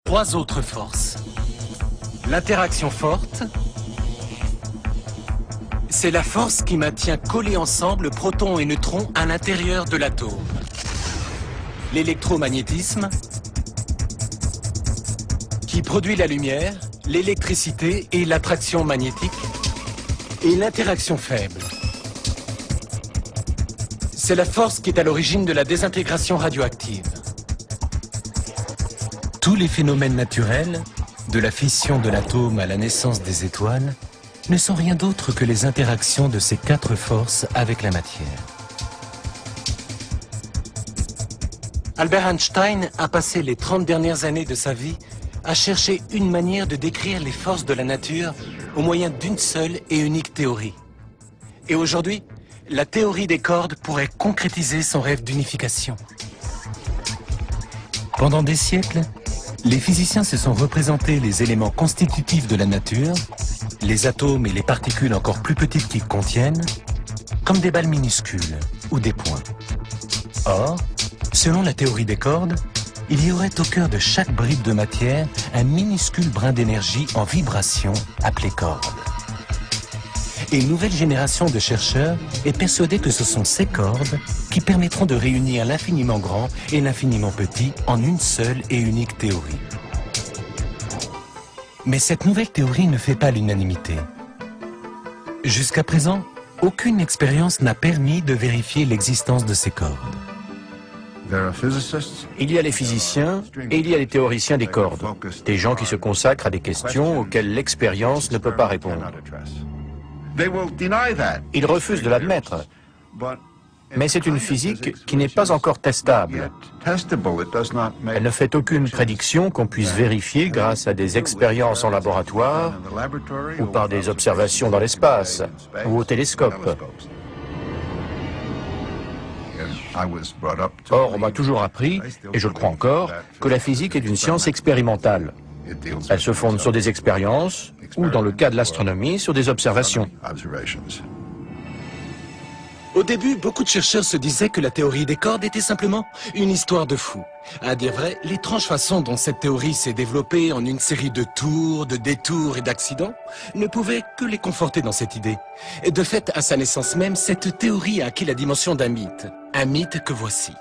3 autres forces. L'interaction forte, c'est la force qui maintient collés ensemble protons et neutrons à l'intérieur de l'atome. L'électromagnétisme, qui produit la lumière, l'électricité et l'attraction magnétique. Et l'interaction faible, c'est la force qui est à l'origine de la désintégration radioactive. Tous les phénomènes naturels, de la fission de l'atome à la naissance des étoiles, ne sont rien d'autre que les interactions de ces 4 forces avec la matière. Albert Einstein a passé les 30 dernières années de sa vie à chercher une manière de décrire les forces de la nature au moyen d'une seule et unique théorie. Et aujourd'hui, la théorie des cordes pourrait concrétiser son rêve d'unification. Pendant des siècles, les physiciens se sont représentés les éléments constitutifs de la nature, les atomes et les particules encore plus petites qu'ils contiennent, comme des balles minuscules ou des points. Or, selon la théorie des cordes, il y aurait au cœur de chaque bribe de matière un minuscule brin d'énergie en vibration appelé corde. Et une nouvelle génération de chercheurs est persuadée que ce sont ces cordes qui permettront de réunir l'infiniment grand et l'infiniment petit en une seule et unique théorie. Mais cette nouvelle théorie ne fait pas l'unanimité. Jusqu'à présent, aucune expérience n'a permis de vérifier l'existence de ces cordes. Il y a les physiciens et il y a les théoriciens des cordes, des gens qui se consacrent à des questions auxquelles l'expérience ne peut pas répondre. Ils refusent de l'admettre, mais c'est une physique qui n'est pas encore testable. Elle ne fait aucune prédiction qu'on puisse vérifier grâce à des expériences en laboratoire ou par des observations dans l'espace ou au télescope. Or, on m'a toujours appris, et je le crois encore, que la physique est une science expérimentale. Elle se fonde sur des expériences, ou dans le cas de l'astronomie, sur des observations. Au début, beaucoup de chercheurs se disaient que la théorie des cordes était simplement une histoire de fou. À dire vrai, l'étrange façon dont cette théorie s'est développée en une série de tours, de détours et d'accidents ne pouvait que les conforter dans cette idée. Et de fait, à sa naissance même, cette théorie a acquis la dimension d'un mythe que voici.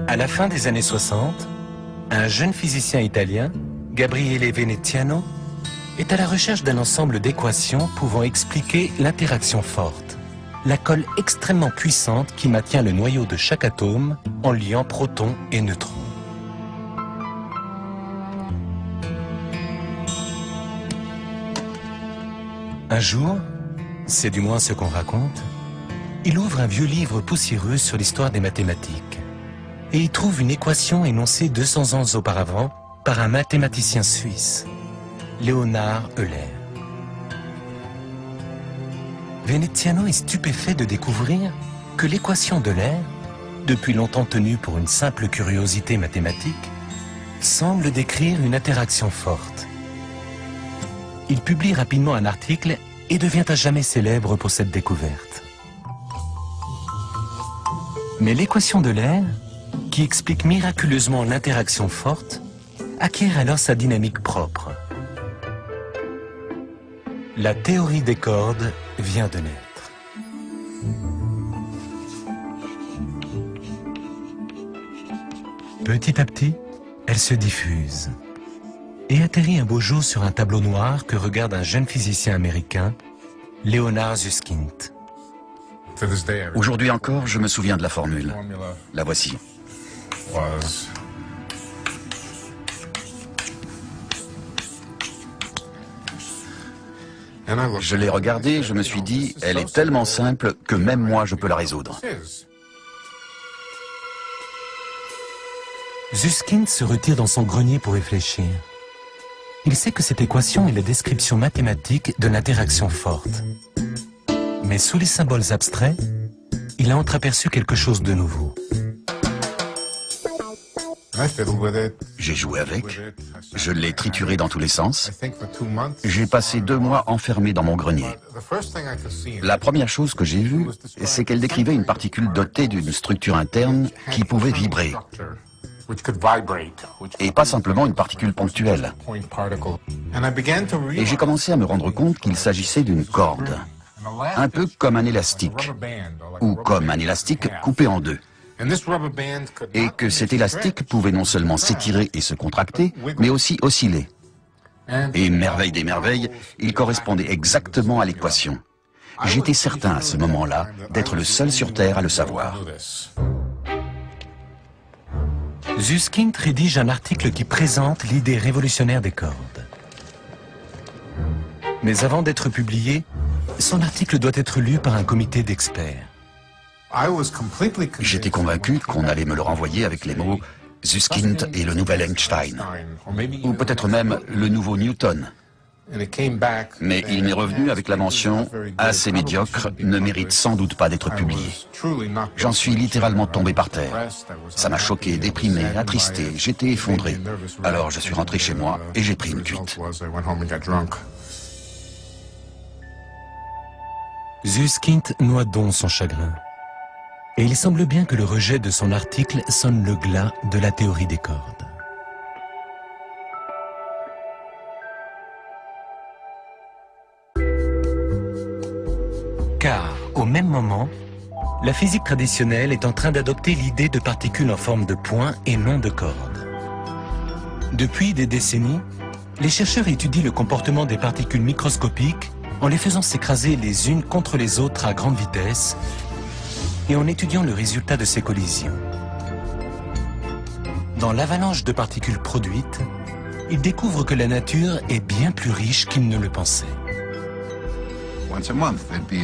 À la fin des années 60, un jeune physicien italien, Gabriele Veneziano, est à la recherche d'un ensemble d'équations pouvant expliquer l'interaction forte, la colle extrêmement puissante qui maintient le noyau de chaque atome en liant protons et neutrons. Un jour, c'est du moins ce qu'on raconte, il ouvre un vieux livre poussiéreux sur l'histoire des mathématiques et y trouve une équation énoncée 200 ans auparavant par un mathématicien suisse, Leonhard Euler. Veneziano est stupéfait de découvrir que l'équation d'Euler, depuis longtemps tenue pour une simple curiosité mathématique, semble décrire une interaction forte. Il publie rapidement un article et devient à jamais célèbre pour cette découverte. Mais l'équation d'Euler, qui explique miraculeusement l'interaction forte, acquiert alors sa dynamique propre. La théorie des cordes vient de naître. Petit à petit, elle se diffuse et atterrit un beau jour sur un tableau noir que regarde un jeune physicien américain, Leonard Susskind. Aujourd'hui encore, je me souviens de la formule. La voici. Je l'ai regardée, je me suis dit, elle est tellement simple que même moi je peux la résoudre. Susskind se retire dans son grenier pour réfléchir. Il sait que cette équation est la description mathématique de l'interaction forte. Mais sous les symboles abstraits, il a entreaperçu quelque chose de nouveau. J'ai joué avec, je l'ai trituré dans tous les sens. J'ai passé 2 mois enfermé dans mon grenier. La première chose que j'ai vue, c'est qu'elle décrivait une particule dotée d'une structure interne qui pouvait vibrer. Et pas simplement une particule ponctuelle. Et j'ai commencé à me rendre compte qu'il s'agissait d'une corde, un peu comme un élastique, ou comme un élastique coupé en 2. Et que cet élastique pouvait non seulement s'étirer et se contracter, mais aussi osciller. Et merveille des merveilles, il correspondait exactement à l'équation. J'étais certain à ce moment-là d'être le seul sur Terre à le savoir. Susskind rédige un article qui présente l'idée révolutionnaire des cordes. Mais avant d'être publié, son article doit être lu par un comité d'experts. J'étais convaincu qu'on allait me le renvoyer avec les mots « Susskind et le nouvel Einstein », ou peut-être même « le nouveau Newton ». Mais il m'est revenu avec la mention « assez médiocre, ne mérite sans doute pas d'être publié ». J'en suis littéralement tombé par terre. Ça m'a choqué, déprimé, attristé, j'étais effondré. Alors je suis rentré chez moi et j'ai pris une cuite. Susskind noie donc son chagrin. Et il semble bien que le rejet de son article sonne le glas de la théorie des cordes. Car, au même moment, la physique traditionnelle est en train d'adopter l'idée de particules en forme de points et non de cordes. Depuis des décennies, les chercheurs étudient le comportement des particules microscopiques en les faisant s'écraser les unes contre les autres à grande vitesse et en étudiant le résultat de ces collisions. Dans l'avalanche de particules produites, ils découvrent que la nature est bien plus riche qu'ils ne le pensaient.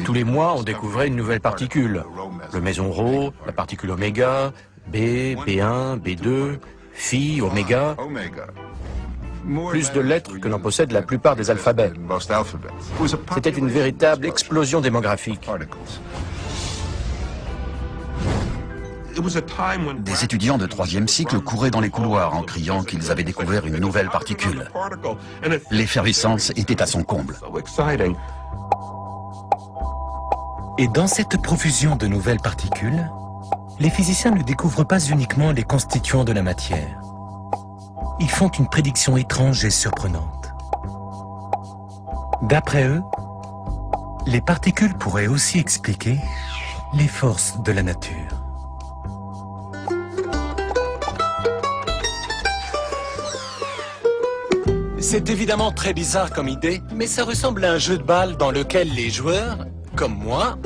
Tous les mois, on découvrait une nouvelle particule. Le méson ρ, la particule oméga, B, B1, B2, phi, oméga. Plus de lettres que n'en possèdent la plupart des alphabets. C'était une véritable explosion démographique. Des étudiants de 3e cycle couraient dans les couloirs en criant qu'ils avaient découvert une nouvelle particule. L'effervescence était à son comble. Et dans cette profusion de nouvelles particules, les physiciens ne découvrent pas uniquement les constituants de la matière. Ils font une prédiction étrange et surprenante. D'après eux, les particules pourraient aussi expliquer les forces de la nature. C'est évidemment très bizarre comme idée, mais ça ressemble à un jeu de balle dans lequel les joueurs, comme moi,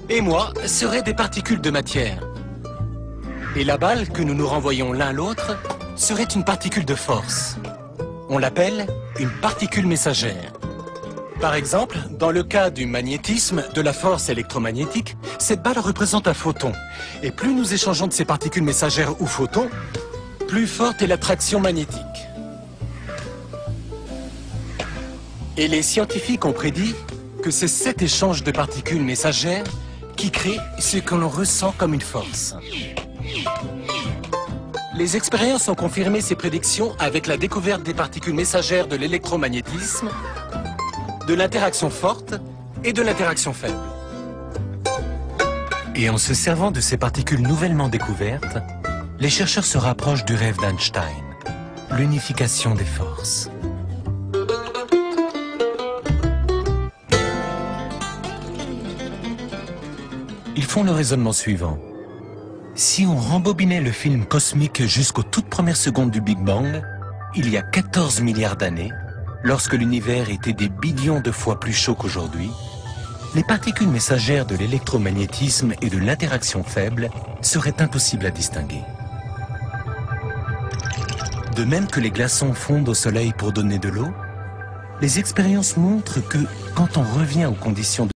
et moi, seraient des particules de matière. Et la balle que nous nous renvoyons l'un l'autre serait une particule de force. On l'appelle une particule messagère. Par exemple, dans le cas du magnétisme, de la force électromagnétique, cette balle représente un photon. Et plus nous échangeons de ces particules messagères ou photons, plus forte est l'attraction magnétique. Et les scientifiques ont prédit que c'est cet échange de particules messagères qui crée ce que l'on ressent comme une force. Les expériences ont confirmé ces prédictions avec la découverte des particules messagères de l'électromagnétisme, de l'interaction forte et de l'interaction faible. Et en se servant de ces particules nouvellement découvertes, les chercheurs se rapprochent du rêve d'Einstein, l'unification des forces. Ils font le raisonnement suivant. Si on rembobinait le film cosmique jusqu'aux toutes premières secondes du Big Bang, il y a 14 milliards d'années, lorsque l'univers était des billions de fois plus chaud qu'aujourd'hui, les particules messagères de l'électromagnétisme et de l'interaction faible seraient impossibles à distinguer. De même que les glaçons fondent au soleil pour donner de l'eau, les expériences montrent que, quand on revient aux conditions de